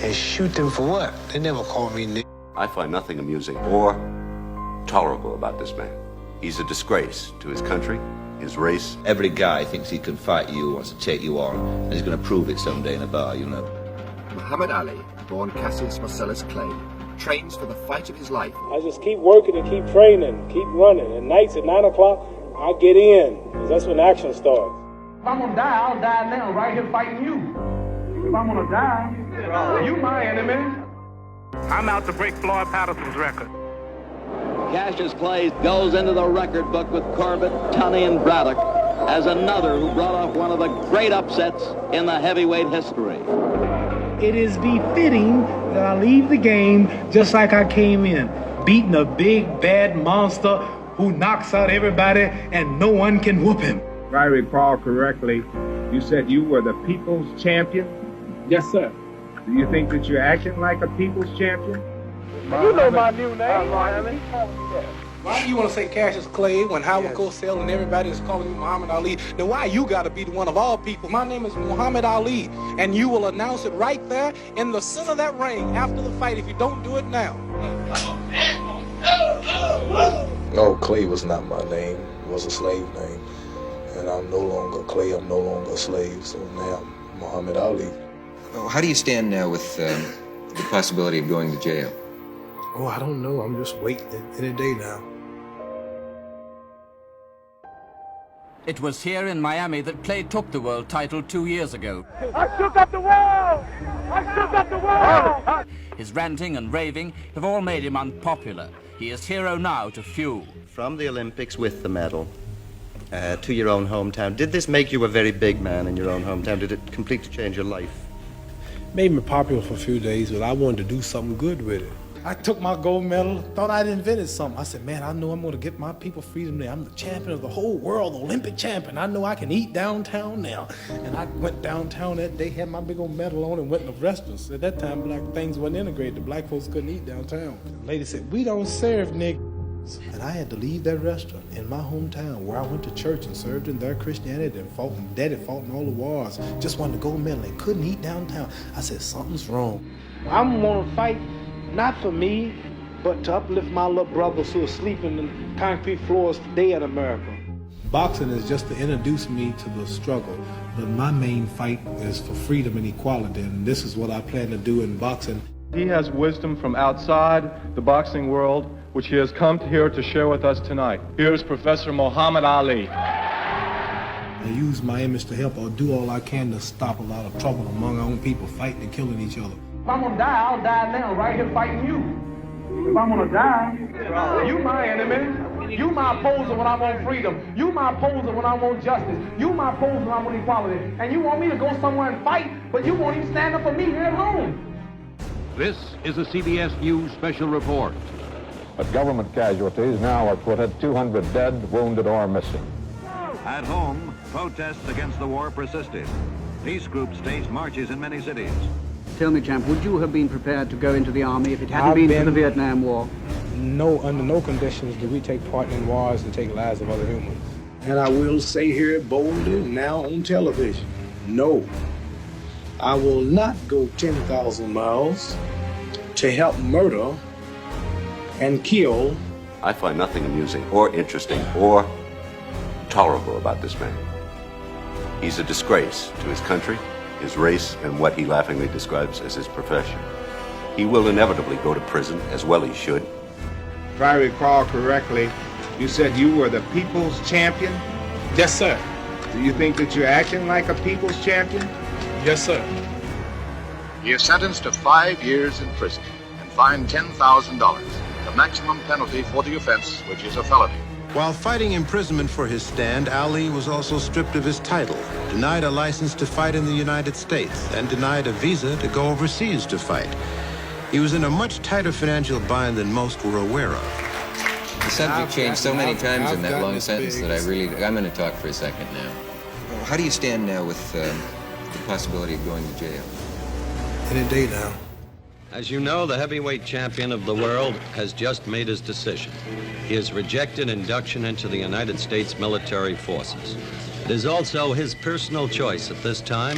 And shoot them for what? They never called me Nick. I find nothing amusing or tolerable about this man. He's a disgrace to his country, his race. Every guy thinks he can fight you, wants to take you on, and he's going to prove it someday in a bar, you know. Muhammad Ali, born Cassius Marcellus Clay, trains for the fight of his life. I just keep working and keep training, keep running. And nights at 9 o'clock, I get in, because that's when action starts. If I'm gonna die, I'll die now, right here fighting you. If I'm gonna die, you my enemy. I'm out to break Floyd Patterson's record. Cassius Clay goes into the record book with Corbett, Tunney, and Braddock as another who brought off one of the great upsets in the heavyweight history. It is befitting that I leave the game just like I came in, beating a big, bad monster who knocks out everybody and no one can whoop him. If I recall correctly, you said you were the people's champion? Yes, sir. Do you think that you're acting like a people's champion? You know my new name, Why do you want to say Cassius Clay when Howard Cosell and everybody is calling you Muhammad Ali? Then why you got to be the one of all people? My name is Muhammad Ali, and you will announce it right there in the center of that ring after the fight if you don't do it now. No, Clay was not my name. It was a slave name. And I'm no longer Clay, I'm no longer a slave, so now I'm Muhammad Ali. How do you stand now with the possibility of going to jail? Oh, I don't know. I'm just waiting any day now. It was here in Miami that Clay took the world title 2 years ago. I shook up the world! I shook up the world! His ranting and raving have all made him unpopular. He is hero now to few. From the Olympics with the medal to your own hometown, did this make you a very big man in your own hometown? Did it completely change your life? Made me popular for a few days, but I wanted to do something good with it. I took my gold medal, thought I'd invented something. I said, man, I know I'm going to get my people freedom there. I'm the champion of the whole world, the Olympic champion. I know I can eat downtown now. And I went downtown that day, had my big old medal on, and went to restaurants. At that time, black things wasn't integrated. The black folks couldn't eat downtown. The lady said, we don't serve niggas. And I had to leave that restaurant in my hometown where I went to church and served in their Christianity and fought, and daddy fought in all the wars. Just wanted to go medal. They couldn't eat downtown. I said, something's wrong. I'm going to fight not for me, but to uplift my little brothers who are sleeping in concrete floors today in America. Boxing is just to introduce me to the struggle, but my main fight is for freedom and equality, and this is what I plan to do in boxing. He has wisdom from outside the boxing world, which he has come here to share with us tonight. Here's Professor Muhammad Ali. I use my image to help or do all I can to stop a lot of trouble among our own people fighting and killing each other. If I'm gonna die, I'll die now, right here fighting you. If I'm gonna die, you my enemy. You my opposer when I want freedom. You my opposer when I want justice. You my opposer when I want equality. And you want me to go somewhere and fight, but you won't even stand up for me here at home. This is a CBS News special report. But government casualties now are put at 200 dead, wounded, or missing. At home, protests against the war persisted. Peace groups staged marches in many cities. Tell me, champ, would you have been prepared to go into the army if it hadn't been for the Vietnam War? No, under no conditions do we take part in wars and take lives of other humans. And I will say here boldly now on television, no, I will not go 10,000 miles to help murder and kill. I find nothing amusing or interesting or tolerable about this man. He's a disgrace to his country, his race, and what he laughingly describes as his profession. He will inevitably go to prison, as well he should. If I recall correctly, you said you were the people's champion? Yes, sir. Do you think that you're acting like a people's champion? Yes, sir. He is sentenced to 5 years in prison and fined $10,000, the maximum penalty for the offense, which is a felony. While fighting imprisonment for his stand, Ali was also stripped of his title, denied a license to fight in the United States, and denied a visa to go overseas to fight. He was in a much tighter financial bind than most were aware of. The subject changed so many times in that long sentence that I'm going to talk for a second now. How do you stand now with the possibility of going to jail? Any day now. As you know, the heavyweight champion of the world has just made his decision. He has rejected induction into the United States military forces. It is also his personal choice at this time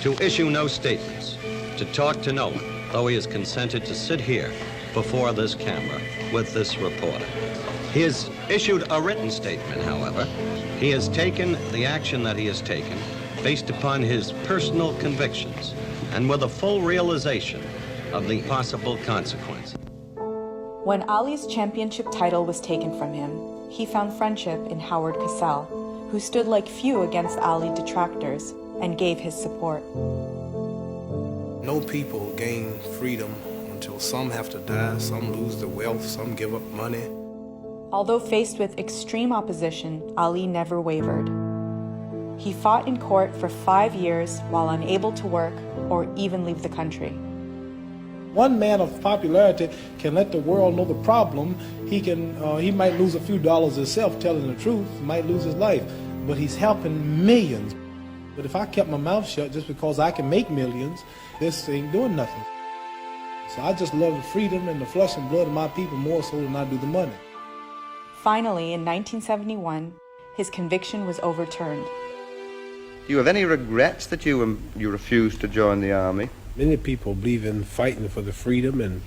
to issue no statements, to talk to no one, though he has consented to sit here before this camera with this reporter. He has issued a written statement, however. He has taken the action that he has taken based upon his personal convictions and with a full realization of the possible consequences. When Ali's championship title was taken from him, he found friendship in Howard Cosell, who stood like few against Ali detractors and gave his support. No people gain freedom until some have to die, some lose their wealth, some give up money. Although faced with extreme opposition, Ali never wavered. He fought in court for 5 years while unable to work or even leave the country. One man of popularity can let the world know the problem. He might lose a few dollars himself telling the truth, he might lose his life, but he's helping millions. But if I kept my mouth shut just because I can make millions, this ain't doing nothing. So I just love the freedom and the flesh and blood of my people more so than I do the money. Finally, in 1971, his conviction was overturned. Do you have any regrets that you refused to join the army? Many people believe in fighting for the freedom, and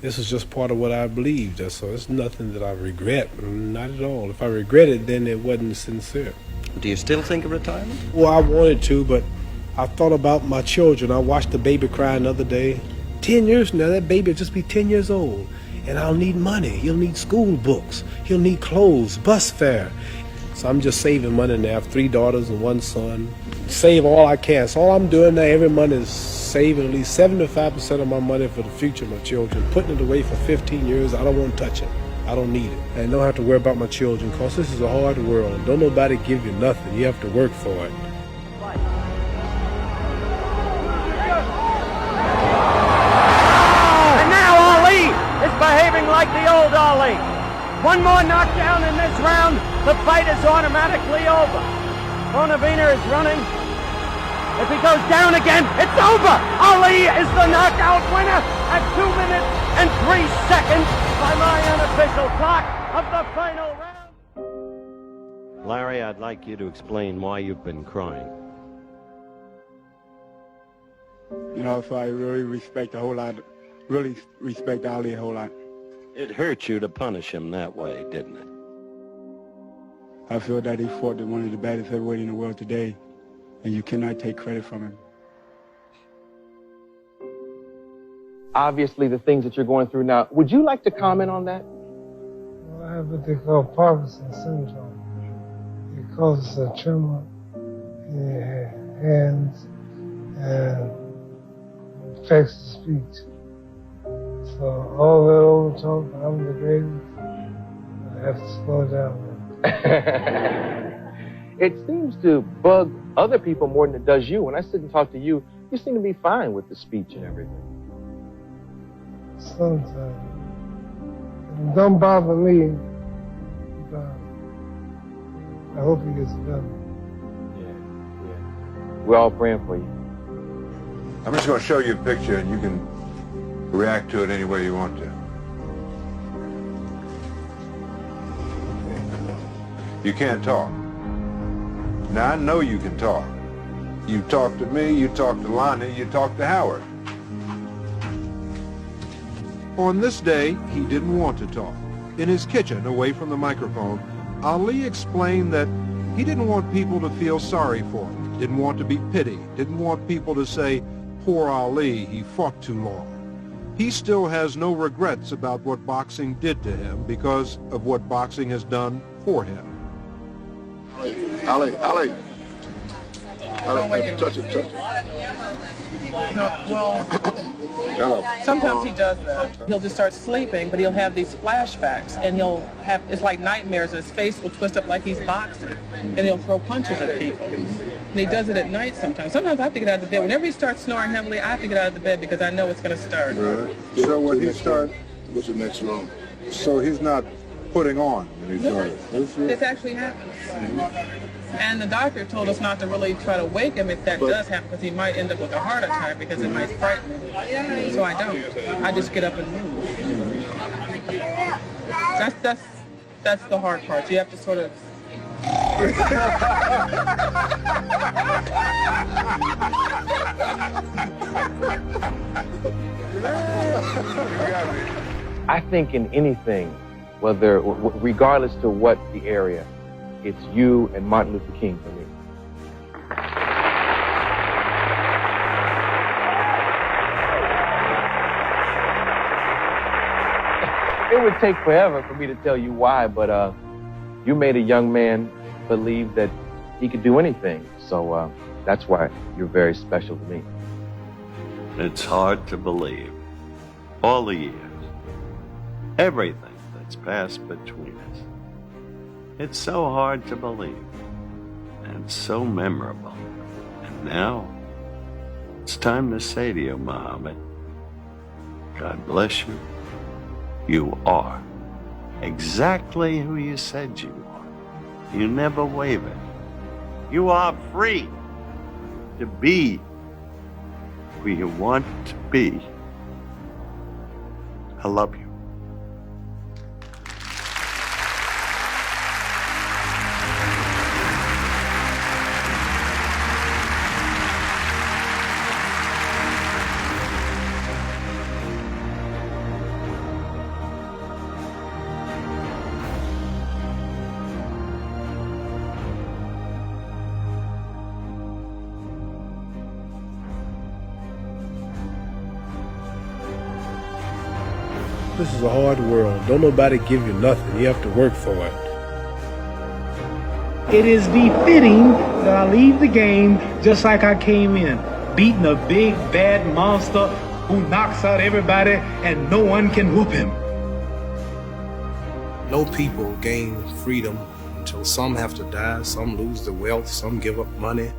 this is just part of what I believed. So it's nothing that I regret, not at all. If I regret it, then it wasn't sincere. Do you still think of retirement? Well, I wanted to, but I thought about my children. I watched the baby cry another day. 10 years from now, that baby will just be 10 years old, and I'll need money. He'll need school books. He'll need clothes, bus fare. So I'm just saving money now. I have 3 daughters and 1 son. Save all I can. So all I'm doing now every month is saving at least 75% of my money for the future of my children, putting it away for 15 years. I don't want to touch it. I don't need it. And don't have to worry about my children, because this is a hard world. Don't nobody give you nothing. You have to work for it. And now Ali is behaving like the old Ali. One more knockdown in this round, the fight is automatically over. Bonavina is running. If he goes down again, it's over! Ali is the knockout winner at 2 minutes and 3 seconds by my unofficial clock of the final round. Larry, I'd like you to explain why you've been crying. You know, so I really respect Ali a whole lot. It hurt you to punish him that way, didn't it? I feel that he fought one of the baddest heavyweights in the world today, and you cannot take credit from him. Obviously, the things that you're going through now, would you like to comment on that? Well, I have what they call Parkinson's syndrome. It causes a tremor in your hands and affects the speech. So all that over talk, I'm the greatest, I have to slow down. It seems to bug other people more than it does you. When I sit and talk to you, you seem to be fine with the speech and everything. Sometimes. It don't bother me, but I hope it gets better. Yeah. We're all praying for you. I'm just going to show you a picture, and you can react to it any way you want to. You can't talk. Now, I know you can talk. You talk to me, you talk to Lonnie, you talk to Howard. On this day, he didn't want to talk. In his kitchen, away from the microphone, Ali explained that he didn't want people to feel sorry for him, didn't want to be pitied, didn't want people to say, poor Ali, he fought too long. He still has no regrets about what boxing did to him because of what boxing has done for him. Ali, touch it. Well, sometimes he does that. He'll just start sleeping, but he'll have these flashbacks, and it's like nightmares. His face will twist up like he's boxing, and he'll throw punches at people. And he does it at night sometimes. Sometimes I have to get out of the bed. Whenever he starts snoring heavily, I have to get out of the bed because I know it's going to start. Right. So when he starts, what's the next round? So he's not putting on when he's starting. This actually happens. And the doctor told us not to really try to wake him if that does happen, because he might end up with a heart attack because it might frighten him. So I don't. I just get up and move. That's the hard part. You have to sort of I think in anything, whether, regardless to what the area, it's you and Martin Luther King for me. It would take forever for me to tell you why, but you made a young man believe that he could do anything. So that's why you're very special to me. It's hard to believe. All the years. Everything that's passed between us. It's so hard to believe. And so memorable. And now, it's time to say to you, Muhammad, God bless you. You are exactly who you said you are. You never wavered. You are free to be who you want to be. I love you. This is a hard world. Don't nobody give you nothing. You have to work for it. It is befitting that I leave the game just like I came in, beating a big bad monster who knocks out everybody and no one can whoop him. No people gain freedom until some have to die, some lose their wealth, some give up money.